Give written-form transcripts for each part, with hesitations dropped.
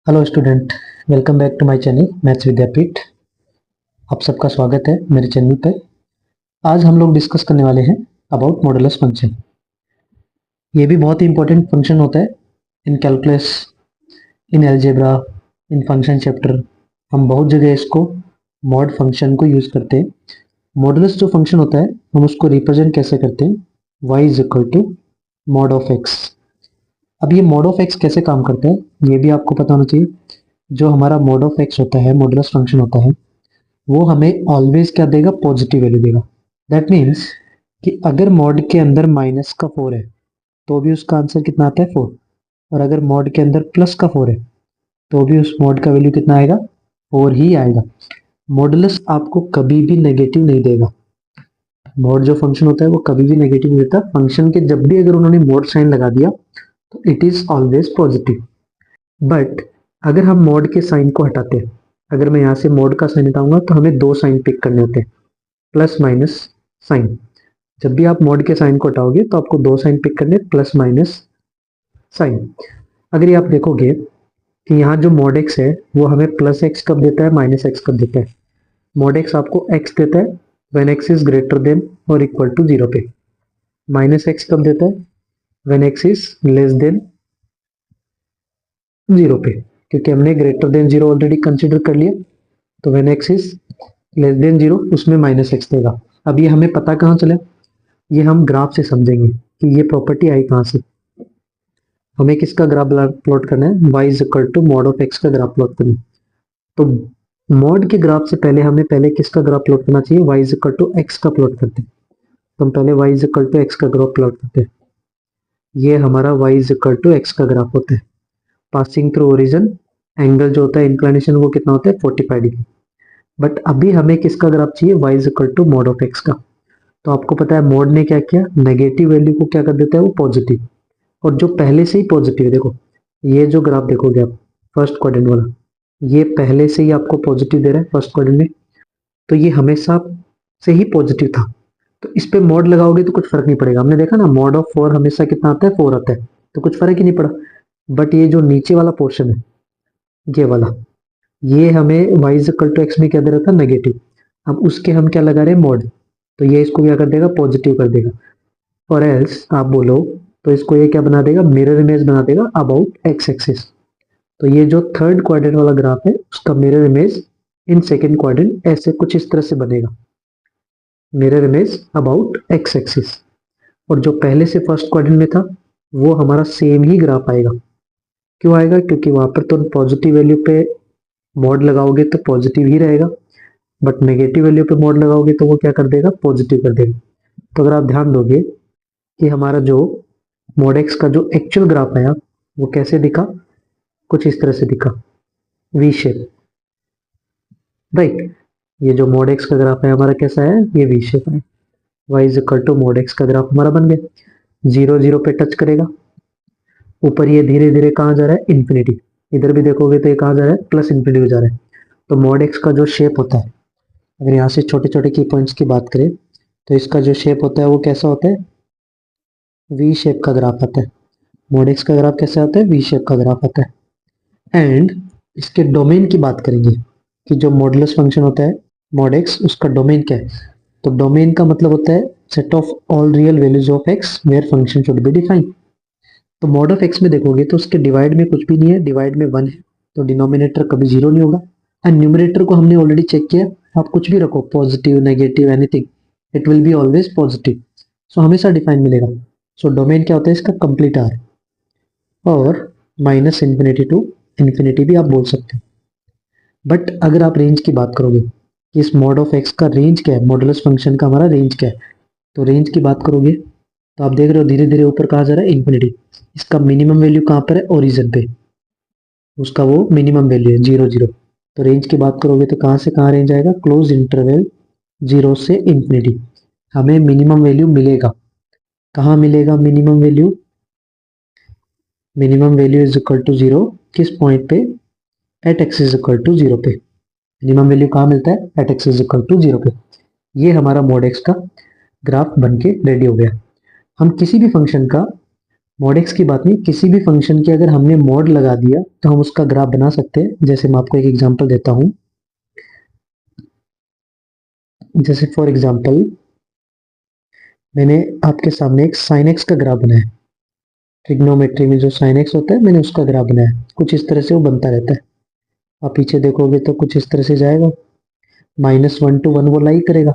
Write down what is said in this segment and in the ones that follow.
Hello student, welcome back to my channel maths Vidyapeeth. आप सबका स्वागत है मेरे चैनल पे। आज हम लोग डिस्कस करने वाले हैं अबाउट मॉडुलस फंक्शन। ये भी बहुत ही इंपॉर्टेंट फंक्शन होता है इन कैलकुलस, इन अलजेब्रा, इन फंक्शन चैप्टर। हम बहुत जगह इसको मॉड फंक्शन को यूज करते हैं। मॉडुलस जो फंक्शन होता है हम उसको रिप्रेजेंट कैसे करते हैं, y is equal to mod of x। अब ये मॉड ऑफ x कैसे काम करता है ये भी आपको पता होना चाहिए। जो हमारा मॉड ऑफ x होता है, मॉडुलस फंक्शन होता है, वो हमें ऑलवेज क्या देगा, पॉजिटिव वैल्यू देगा। दैट मीन्स कि अगर मॉड के अंदर माइनस का 4 है तो भी उसका आंसर कितना आता है, 4। और अगर मॉड के अंदर प्लस का 4 है तो भी उस मॉड का वैल्यू कितना आएगा, 4 ही आएगा। मॉडुलस आपको कभी भी नेगेटिव नहीं देगा। मॉड जो फंक्शन होता है वो कभी भी नेगेटिव नहीं देता। फंक्शन के जब भी अगर उन्होंने मॉड साइन लगा दिया तो it is always positive. But अगर हम मॉड के साइन को हटाते हैं, अगर मैं यहाँ से मॉड का साइन हटाऊंगा तो हमें दो साइन पिक करने होते हैं, प्लस माइनस साइन। जब भी आप मॉड के साइन को हटाओगे तो आपको दो साइन पिक करने, प्लस माइनस साइन। अगर ये आप देखोगे कि यहाँ जो मॉड एक्स है वो हमें प्लस एक्स कब देता है, माइनस एक्स कब देता है। मॉड एक्स आपको एक्स देता है when x is greater than और इक्वल टू 0 पे। माइनस एक्स कब देता है, when x is less than 0 पे, क्योंकि हमने ग्रेटर देन 0 ऑलरेडी कंसिडर कर लिया। तो when x is less than 0 उसमें माइनस एक्स देगा। अब ये हमें पता कहाँ चला, ये हम ग्राफ से समझेंगे कि ये प्रॉपर्टी आई कहाँ से। हमें किसका ग्राफ प्लॉट करना है, y is equal to mod of x का ग्राफ प्लॉट करना है। तो मॉड के ग्राफ से पहले हमें किसका ग्राफ प्लॉट करना चाहिए, y is equal to x का प्लॉट करते हैं। तो हम पहले y is equal to x का ग्राफ प्लॉट करते हैं। ये हमारा y is equal to x का ग्राफ होता है। पासिंग थ्रू ओरिजिन, एंगल जो होता है इंक्लिनेशन वो कितना होता है, 45 डिग्री। बट अभी हमें किसका ग्राफ चाहिए, y is equal to mod of x का। तो आपको पता है मॉड ने क्या किया, नेगेटिव वैल्यू को क्या कर देता है, वो पॉजिटिव। और जो पहले से ही पॉजिटिव है, देखो ये जो ग्राफ देखोगे आप फर्स्ट क्वाड्रेंट वाला, ये पहले से ही आपको पॉजिटिव दे रहा है फर्स्ट क्वाड्रेंट में। तो ये हमेशा से ही पॉजिटिव था। तो इस पे मॉड लगाओगे तो कुछ फर्क नहीं पड़ेगा। हमने देखा ना, मॉड ऑफ 4 हमेशा कितना आता है, 4 आता है, तो कुछ फर्क ही नहीं पड़ा। बट ये जो नीचे वाला पोर्शन है, ये वाला, ये हमें y is equal to x में क्या दे रहा था, नेगेटिव। अब उसके हम क्या लगा रहे हैं, मॉड। तो ये इसको क्या कर देगा, पॉजिटिव कर देगा। और एल्स आप बोलो तो इसको ये क्या बना देगा, मिरर इमेज बना देगा अबाउट एक्स एक्सिस। तो ये जो थर्ड क्वाड्रेंट वाला ग्राफ है उसका mirror image in second quadrant ऐसे कुछ इस तरह से बनेगा, mirror image about x axis. और जो पहले से फर्स्ट क्वाड्रेंट में था वो हमारा सेम ही ग्राफ आएगा। क्यों आएगा, क्योंकि वहां पर तो पॉजिटिव वैल्यू पे मॉड लगाओगे तो पॉजिटिव ही रहेगा, बट नेगेटिव वैल्यू पे मॉड लगाओगे तो वो क्या कर देगा, पॉजिटिव कर देगा। तो अगर आप ध्यान दोगे कि हमारा जो मॉड एक्स का जो एक्चुअल ग्राफ आया वो कैसे दिखा, कुछ इस तरह से दिखा, वी शेप, राइट। ये जो मॉड एक्स का ग्राफ है हमारा कैसा है, ये वी शेप है। y is equal to mod x का ग्राफ हमारा बन गया, 0 0 पे टच करेगा। ऊपर ये धीरे धीरे कहाँ जा रहा है, इन्फिनिटी। इधर भी देखोगे तो ये कहाँ जा रहा है, प्लस इन्फिनिटी में जा रहा है। तो मॉड एक्स का जो शेप होता है, अगर यहाँ से छोटे छोटे की पॉइंट्स की बात करें तो इसका जो शेप होता है वो कैसा होता है, वी शेप का ग्राफ आता है। मॉड एक्स का ग्राफ कैसे आता है, वी शेप का ग्राफ आता है। एंड इसके डोमेन की बात करेंगे कि जो मॉडुलस फंक्शन होता है मॉड एक्स, उसका डोमेन क्या है। तो डोमेन का मतलब होता है set of all real values of x where function should be defined. तो मॉड ऑफ एक्स में देखोगे तो उसके डिवाइड में कुछ भी नहीं है, डिवाइड में 1 है, तो डिनोमिनेटर कभी 0 नहीं होगा। एंड न्यूमरेटर को हमने ऑलरेडी चेक किया, आप कुछ भी रखो, positive negative anything, it will be always positive. So हमेशा डिफाइन मिलेगा। सो डोमेन क्या होता है इसका, कंप्लीट आर, और माइनस इन्फिनिटी टू इन्फिनिटी भी आप बोल सकते हो। बट अगर आप रेंज की बात करोगे कि इस मॉड ऑफ एक्स का रेंज क्या है, मॉडुलस फंक्शन का हमारा रेंज क्या है, तो रेंज की बात करोगे तो आप देख रहे हो धीरे धीरे ऊपर कहा जा रहा है, इन्फिनिटी। इसका मिनिमम वैल्यू कहाँ पर है, ओरिजिन पे, उसका वो मिनिमम वैल्यू है 0 0। तो रेंज की बात करोगे तो कहाँ से कहाँ रेंज आएगा, क्लोज इंटरवल 0 से इन्फिनिटी। हमें मिनिमम वैल्यू मिलेगा, कहाँ मिलेगा minimum value, minimum value is equal to 0 किस पॉइंट पे, at x is equal to 0 पे। मिनिमम वैल्यू कहाँ मिलता है, at x is equal to 0 पे। ये हमारा मॉड एक्स का ग्राफ बन के रेडी हो गया। हम किसी भी फंक्शन का मॉड एक्स की बात नहीं, किसी भी फंक्शन की अगर हमने मॉड लगा दिया तो हम उसका ग्राफ बना सकते हैं। जैसे मैं आपको एक एग्जांपल देता हूं, जैसे फॉर एग्जांपल मैंने आपके सामने एक साइन एक्स का ग्राफ बनाया। ट्रिग्नोमेट्री में जो साइन एक्स होता है, मैंने उसका ग्राफ बनाया। कुछ इस तरह से वो बनता रहता है। आप पीछे देखोगे तो कुछ इस तरह से जाएगा, -1 to 1 वो लाई करेगा,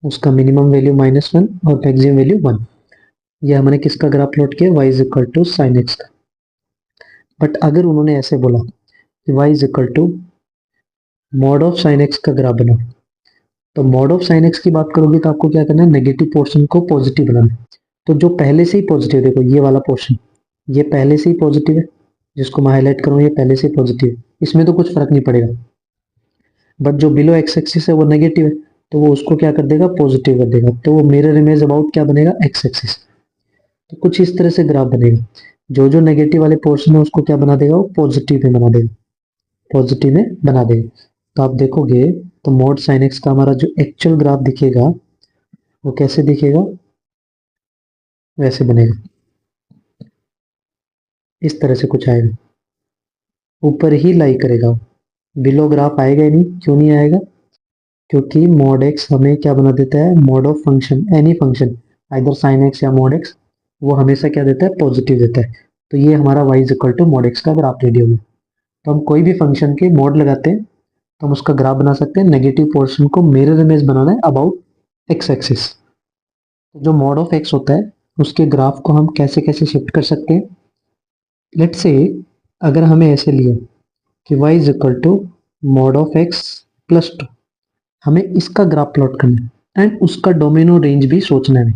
उसका मिनिमम वैल्यू -1 और मैक्सिमम वैल्यू 1। ये हमने किसका ग्राफ प्लॉट किया, y is equal to sine x का। बट अगर उन्होंने ऐसे बोला कि y is equal to mod of sine x का ग्राफ बनाओ, तो मॉड ऑफ साइन एक्स की बात करोगे तो आपको क्या करना है, नेगेटिव पोर्शन को पॉजिटिव बनाना है। तो जो पहले से ही पॉजिटिव, देखो ये वाला पोर्शन, ये पहले से ही पॉजिटिव है, जिसको मैं हाईलाइट करूँ ये पहले से ही पॉजिटिव है, इसमें तो कुछ फर्क नहीं पड़ेगा। बट जो बिलो एक्स एक्सिस है वो नेगेटिव है, तो वो उसको क्या कर देगा, पॉजिटिव कर देगा। तो वो मिरर इमेज अबाउट क्या बनेगा, एक्स एक्सिस। तो कुछ इस तरह से ग्राफ बनेगा। जो जो नेगेटिव वाले पोर्शन है उसको क्या बना देगा, वो पॉजिटिव में बना देगा, पॉजिटिव में बना देगा। तो आप देखोगे तो मॉड साइन एक्स का हमारा जो एक्चुअल ग्राफ दिखेगा वो कैसे दिखेगा, वैसे बनेगा, इस तरह से कुछ आएगा, ऊपर ही लाई करेगा, बिलो ग्राफ आएगा ही नहीं। क्यों नहीं आएगा, क्योंकि मॉड एक्स हमें क्या बना देता है, mod of function, any function either sine x या मॉड एक्स, वो हमेशा क्या देता है, पॉजिटिव देता है। तो ये हमारा y is equal to mod x का ग्राफ रेडी हो गया। तो हम कोई भी फंक्शन के मॉड लगाते हैं तो हम उसका ग्राफ बना सकते हैं। नेगेटिव पोर्शन को मिरर इमेज बनाना है अबाउट एक्स एक्सिस। तो जो मॉड ऑफ एक्स होता है उसके ग्राफ को हम कैसे कैसे शिफ्ट कर सकते हैं। लेट्स से अगर हमें ऐसे लिया कि y is equal to mod of x plus 2, हमें इसका ग्राफ प्लॉट करना है एंड उसका डोमेन और रेंज भी सोचना है।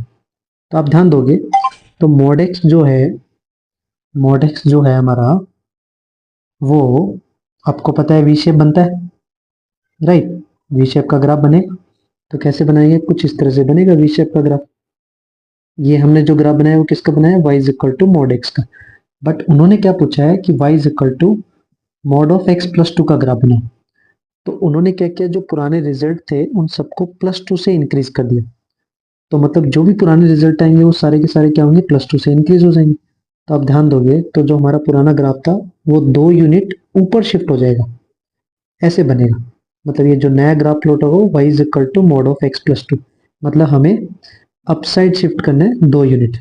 तो आप ध्यान दोगे तो मॉड एक्स जो है, मॉड एक्स जो है हमारा, वो आपको पता है वी शेप बनता है, राइट। वी शेप का ग्राफ बनेगा, तो कैसे बनाएंगे, कुछ इस तरह से बनेगा वी शेप का ग्राफ। ये हमने जो ग्राफ बनाया वो किसका बनाया, y is equal to mod x का। बट उन्होंने क्या पूछा है कि y is equal to mod of x plus 2 का ग्राफ बनाओ। तो उन्होंने क्या किया, जो पुराने रिजल्ट थे उन सबको +2 से इंक्रीज कर दिया। तो मतलब जो भी पुराने रिजल्ट आएंगे वो सारे के सारे क्या होंगे, +2 से इंक्रीज हो जाएंगे। तो आप ध्यान दोगे तो जो हमारा पुराना ग्राफ था वो 2 यूनिट ऊपर शिफ्ट हो जाएगा, ऐसे बनेगा। मतलब ये जो नया ग्राफ प्लॉट होगा वो y is equal to mod of x plus 2, मतलब हमें अपसाइड शिफ्ट करना है 2 यूनिट।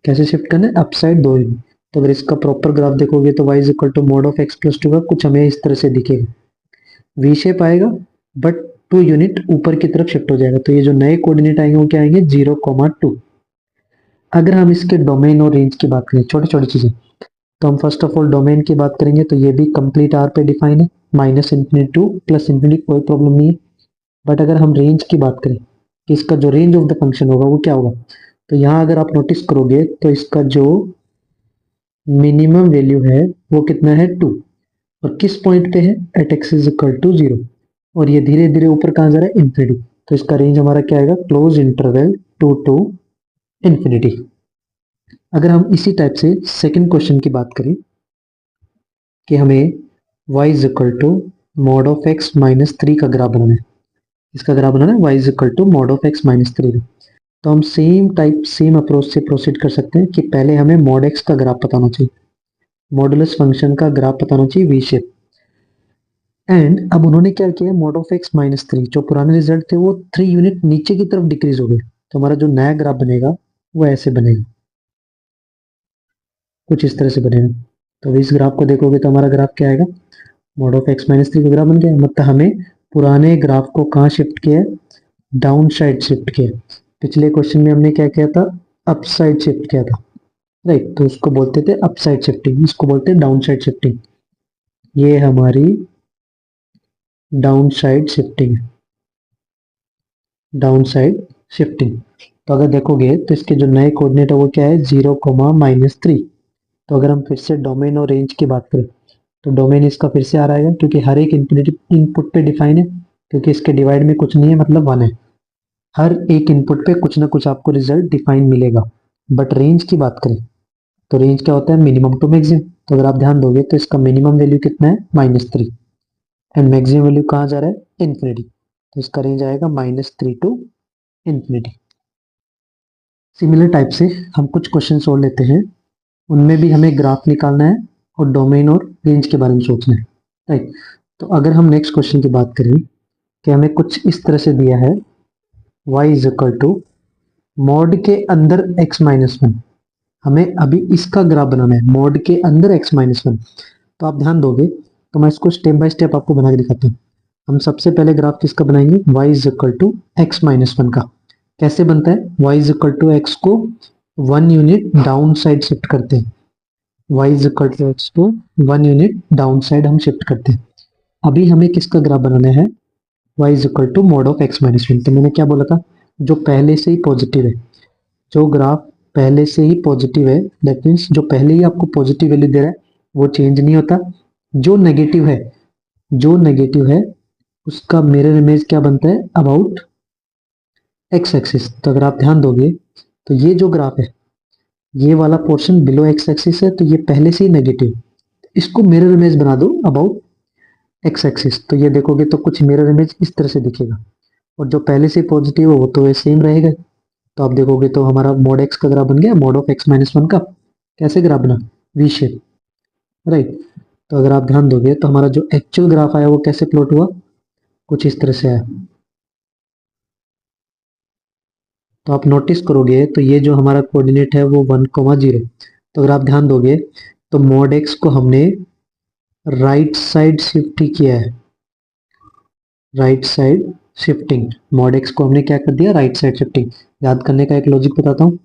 कैसे शिफ्ट करना है, अपसाइड 2 यूनिट। तो अगर इसका प्रॉपर ग्राफ देखोगे तो y is equal to mod of x plus 2 का कुछ हमें इस तरह से दिखेगा, वी शेप आएगा बट 2 यूनिट ऊपर की तरफ शिफ्ट हो जाएगा। तो ये जो नए कोऑर्डिनेट आएंगे वो क्या आएंगे, 0,2। अगर हम इसके डोमेन और रेंज की बात करें, छोटी छोटी चीजें, तो हम फर्स्ट ऑफ ऑल डोमेन की बात करेंगे तो ये भी कंप्लीट आर पे डिफाइन है, -∞ टू +∞, कोई प्रॉब्लम नहीं है। बट अगर हम रेंज की बात करें कि इसका जो रेंज ऑफ द फंक्शन होगा वो क्या होगा, तो यहाँ अगर आप नोटिस करोगे तो इसका जो मिनिमम वैल्यू है वो कितना है, 2। और किस पॉइंट पे है, at x is equal to 0। और ये धीरे धीरे ऊपर कहाँ जा रहा है, इन्फिनिटी। तो इसका रेंज हमारा क्या आएगा, क्लोज इंटरवल 2 टू इन्फिनिटी। अगर हम इसी टाइप से सेकंड क्वेश्चन की बात करें कि हमें y is equal to mod of x -3 का ग्राफ बनाना है, इसका ग्राफ बनाना है y is equal to mod of x -3 का। तो हम सेम टाइप सेम अप्रोच से प्रोसीड कर सकते हैं कि पहले हमें मॉड एक्स का ग्राफ बताना चाहिए, मॉडुलस फंक्शन का ग्राफ बताना चाहिए वी शेप। एंड अब उन्होंने क्या किया, मॉड ऑफ एक्स -3, जो पुराने रिजल्ट थे वो 3 यूनिट नीचे की तरफ डिक्रीज हो गए। तो हमारा जो नया ग्राफ बनेगा वो ऐसे बनेगा, कुछ इस तरह से बनेगा। तो इस ग्राफ को देखोगे तो हमारा ग्राफ क्या आएगा, मॉड ऑफ एक्स -3 का ग्राफ बन गया। मतलब हमें पुराने ग्राफ को कहाँ शिफ्ट किया है, डाउन साइड शिफ्ट किया। पिछले क्वेश्चन में हमने क्या किया था, अप साइड शिफ्ट किया था, राइट। तो उसको बोलते थे अप साइड शिफ्टिंग, इसको बोलते हैं डाउन साइड शिफ्टिंग। ये हमारी down side shifting, down side shifting. तो अगर देखोगे तो इसके जो नए कोऑर्डिनेट है वो क्या है, 0,-3। तो अगर हम फिर से डोमेन और रेंज की बात करें तो डोमेन इसका फिर से आ रहा है, क्योंकि हर एक इनपुट पे डिफाइन है, क्योंकि इसके डिवाइड में कुछ नहीं है, मतलब 1 है। हर एक इनपुट पे कुछ ना कुछ आपको रिजल्ट डिफाइन मिलेगा। बट रेंज की बात करें तो रेंज क्या होता है, मिनिमम टू मैक्सिमम। तो अगर आप ध्यान दोगे तो इसका मिनिमम वैल्यू कितना है, -3, एंड मैक्सिमम वैल्यू कहाँ जा रहा है, इन्फिनिटी। तो इसका रेंज आएगा -3 टू इन्फिनिटी। सिमिलर टाइप से हम कुछ क्वेश्चन और लेते हैं। उनमें भी हमें ग्राफ निकालना है और डोमेन और रेंज के बारे में सोचना है, राइट। तो अगर हम नेक्स्ट क्वेश्चन की बात करें कि हमें कुछ इस तरह से दिया है y is equal to mod के अंदर x माइनस वन, हमें अभी इसका ग्राफ बनाना है मॉड के अंदर x माइनस वन। तो आप ध्यान दोगे तो मैं इसको स्टेप बाय स्टेप आपको बना के दिखाता हूँ। हम सबसे पहले ग्राफ किसका बनाएंगे, y is equal to x minus one का। कैसे बनता है, y is equal to x को 1 यूनिट डाउन साइड शिफ्ट करते हैं, y is equal to x को 1 यूनिट डाउन साइड हम शिफ्ट करते हैं। अभी हमें किसका ग्राफ बनाना है, y is equal to mod of x minus one. तो मैंने क्या बोला था, जो पहले से ही पॉजिटिव है, जो ग्राफ पहले से ही पॉजिटिव है, दैट मीन्स जो पहले ही आपको पॉजिटिव वैल्यू दे रहा है वो चेंज नहीं होता। जो नेगेटिव है, जो नेगेटिव है उसका मिरर इमेज क्या बनता है, अबाउट एक्स एक्सिस। तो अगर आप ध्यान दोगे तो ये जो ग्राफ है, ये वाला पोर्शन बिलो एक्स एक्सिस है, तो ये पहले से ही नेगेटिव, इसको मिरर इमेज बना दो अबाउट एक्स एक्सिस। तो ये देखोगे तो कुछ मिरर इमेज इस तरह से दिखेगा, और जो पहले से पॉजिटिव है वो तो सेम रहेगा। तो आप देखोगे तो हमारा मॉड एक्स का ग्राफ बन गया mod of x minus one का। कैसे ग्राफ बना, वी शेप, राइट। तो अगर आप ध्यान दोगे तो हमारा जो एक्चुअल ग्राफ आया वो कैसे प्लॉट हुआ, कुछ इस तरह से आया। तो आप नोटिस करोगे तो ये जो हमारा कोऑर्डिनेट है वो 1,0। तो अगर आप ध्यान दोगे तो मॉड एक्स को हमने राइट साइड शिफ्ट ही किया है, right side shifting. Mod x को हमने क्या कर दिया, राइट साइड शिफ्टिंग। याद करने का एक लॉजिक बताता हूँ,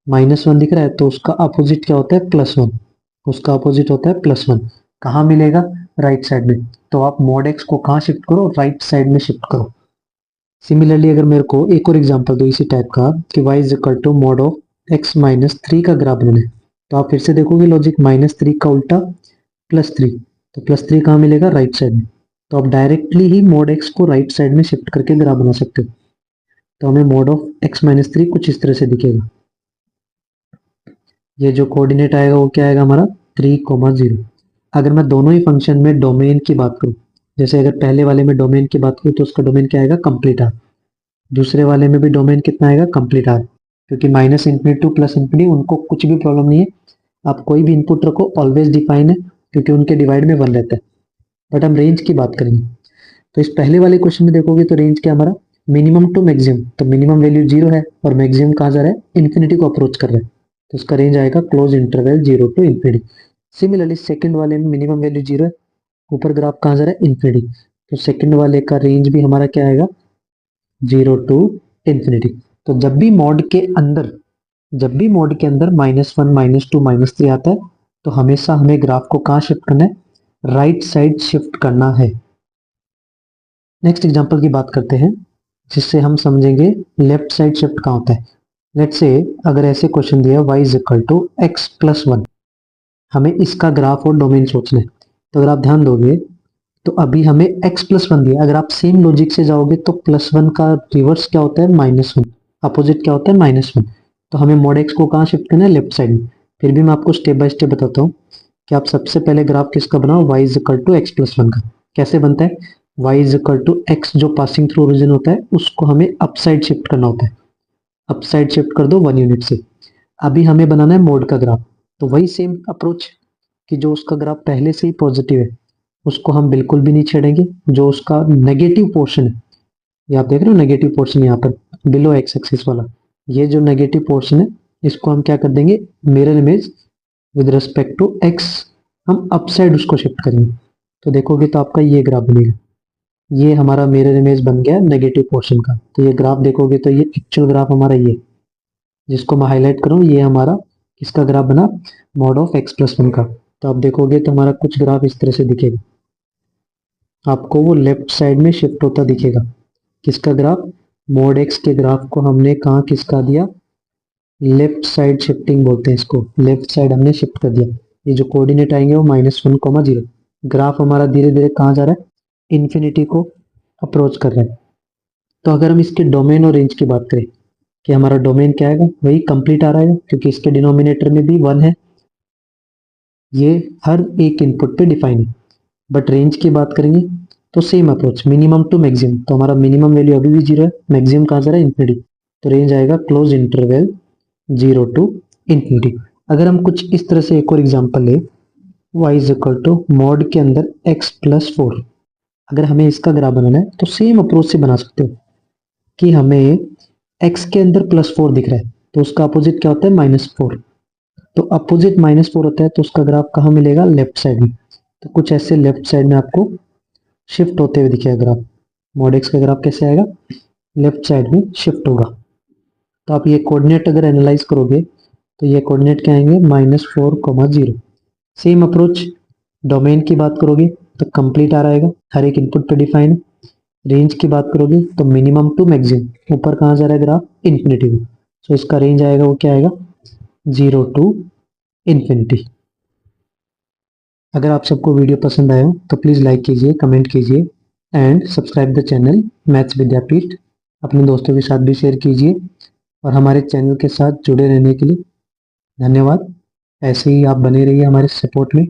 माइनस वन दिख रहा है तो उसका अपोजिट क्या होता है, प्लस वन। उसका अपोजिट होता है प्लस वन। कहाँ मिलेगा, राइट साइड में। तो आप मॉड एक्स को कहाँ शिफ्ट करो, राइट साइड में शिफ्ट करो। सिमिलरली अगर मेरे को एक और एग्जांपल दो इसी टाइप का कि y is equal to mod of x minus three का ग्राफ बनाना है, तो आप फिर से देखोगे लॉजिक, माइनस थ्री का उल्टा प्लस थ्री, तो प्लस थ्री कहाँ मिलेगा, राइट साइड में। तो आप डायरेक्टली ही मॉड x को राइट साइड में शिफ्ट करके ग्राफ बना सकते हो। तो हमें mod of x minus three कुछ इस तरह से दिखेगा। ये जो कोऑर्डिनेट आएगा वो क्या आएगा हमारा 3,0। अगर मैं दोनों ही फंक्शन में डोमेन की बात करूँ, जैसे अगर पहले वाले में डोमेन की बात करूँ तो उसका डोमेन क्या आएगा, कंप्लीट आर। दूसरे वाले में भी डोमेन कितना आएगा, कंप्लीट आर। क्योंकि minus infinity two plus infinity उनको कुछ भी प्रॉब्लम नहीं है, आप कोई भी इनपुट रखो ऑलवेज डिफाइन है, क्योंकि उनके डिवाइड में वन रहता है। बट हम रेंज की बात करेंगे तो इस पहले वाले क्वेश्चन में देखोगे तो रेंज क्या हमारा, मिनिमम टू मैक्सिमम। तो मिनिमम वैल्यू जीरो है और मैक्सिमम कहाँ जा रहा है, इन्फिनिटी को अप्रोच कर रहा है, तो उसका रेंज आएगा close interval zero to infinity. Similarly second वाले में मिनिमम वैल्यू जीरो है, ऊपर ग्राफ कहाँ जा रहा है, इन्फिनिटी। तो सेकंड वाले का रेंज भी हमारा क्या आएगा, जीरो टू इन्फिनिटी। तो जब भी मॉड के अंदर, जब भी मॉड के अंदर minus one minus two minus three आता है तो हमेशा हमें ग्राफ को कहाँ शिफ्ट करना है, राइट साइड शिफ्ट करना है। नेक्स्ट एग्जांपल की बात करते हैं जिससे हम समझेंगे लेफ्ट साइड शिफ्ट कहाँ होता है। लेट्स से अगर ऐसे क्वेश्चन दिया y is equal to x plus one, हमें इसका ग्राफ और डोमेन सोचना है। तो अगर आप ध्यान दोगे तो अभी हमें x प्लस वन दिया, अगर आप सेम लॉजिक से जाओगे तो प्लस वन का रिवर्स क्या होता है, माइनस वन। अपोजिट क्या होता है, माइनस वन। तो हमें मॉड एक्स को कहाँ शिफ्ट करना है, लेफ्ट साइड में। फिर भी मैं आपको स्टेप बाय स्टेप बताता हूँ कि आप सबसे पहले ग्राफ किसका बनाओ, y is equal to x plus one का। कैसे बनता है, y is equal to x जो पासिंग थ्रू ओरिजिन होता है उसको हमें अप साइड शिफ्ट करना होता है। अप साइड शिफ्ट कर दो 1 यूनिट से। अभी हमें बनाना है मोड का ग्राफ, तो वही सेम अप्रोच कि जो उसका ग्राफ पहले से ही पॉजिटिव है उसको हम बिल्कुल भी नहीं छेड़ेंगे। जो उसका नेगेटिव पोर्शन है, ये आप देख रहे हो नेगेटिव पोर्शन यहाँ पर बिलो एक्स एक्सिस वाला, ये जो नेगेटिव पोर्शन है इसको हम क्या कर देंगे, mirror image with respect to x, हम अप साइड उसको शिफ्ट करेंगे। तो देखोगे तो आपका ये ग्राफ बनेगा, ये हमारा मिरर इमेज बन गया नेगेटिव पोर्शन का। तो ये ग्राफ देखोगे तो ये एक्चुअल ग्राफ हमारा ये जिसको मैं हाईलाइट करूँ, ये हमारा किसका ग्राफ बना, mod of x plus one का। तो आप देखोगे तो हमारा कुछ ग्राफ इस तरह से दिखेगा, आपको वो लेफ्ट साइड में शिफ्ट होता दिखेगा। किसका ग्राफ, मॉड एक्स के ग्राफ को हमने कहाँ किसका दिया, लेफ्ट साइड शिफ्टिंग बोलते हैं इसको, लेफ्ट साइड हमने शिफ्ट कर दिया। ये जो कोऑर्डिनेट आएंगे वो minus one comma zero. Graph हमारा धीरे धीरे कहाँ जा रहा है, इन्फिनिटी को अप्रोच कर रहा है। तो अगर हम इसके डोमेन और रेंज की बात करें कि हमारा डोमेन क्या आएगा, वही कंप्लीट आ रहा है क्योंकि इसके डिनोमिनेटर में भी वन है, ये हर एक इनपुट पे डिफाइन है। बट रेंज की बात करेंगे तो same approach, minimum to maximum. तो हमारा मिनिमम वैल्यू अभी भी जीरो है, मैक्सिमम कहाँ जा रहा है, इन्फिनिटी। तो रेंज आएगा close interval zero to infinity. अगर हम कुछ इस तरह से एक और एग्जांपल ले, y is equal to mod के अंदर x प्लस 4, अगर हमें इसका ग्राफ बनाना है तो सेम अप्रोच से बना सकते हो कि हमें x के अंदर प्लस 4 दिख रहा है तो उसका अपोजिट क्या होता है -4, तो अपोजिट -4 होता है तो उसका ग्राफ कहाँ मिलेगा, लेफ्ट साइड में। तो कुछ ऐसे लेफ्ट साइड में आपको शिफ्ट होते हुए दिखेगा ग्राफ। मॉड एक्स का ग्राफ कैसे आएगा, लेफ्ट साइड में शिफ्ट होगा। तो आप ये कोऑर्डिनेट अगर एनालाइज करोगे तो ये कोऑर्डिनेट क्या आएंगे, -4, 0। सेम अप्रोच डोमेन की बात करोगे तो कंप्लीट आ रहेगा, हर एक इनपुट पे डिफाइन है। रेंज की बात करोगे तो मिनिमम टू मैक्सिमम, ऊपर कहाँ जा रहा है ग्राफ, इन्फिनिटी में। सो इसका रेंज आएगा वो क्या आएगा, 0 टू इन्फिनिटी। अगर आप सबको वीडियो पसंद आया हो तो प्लीज़ लाइक कीजिए, कमेंट कीजिए and subscribe the channel maths Vidyapeeth. अपने दोस्तों के साथ भी शेयर कीजिए और हमारे चैनल के साथ जुड़े रहने के लिए धन्यवाद। ऐसे ही आप बने रहिए हमारे सपोर्ट में।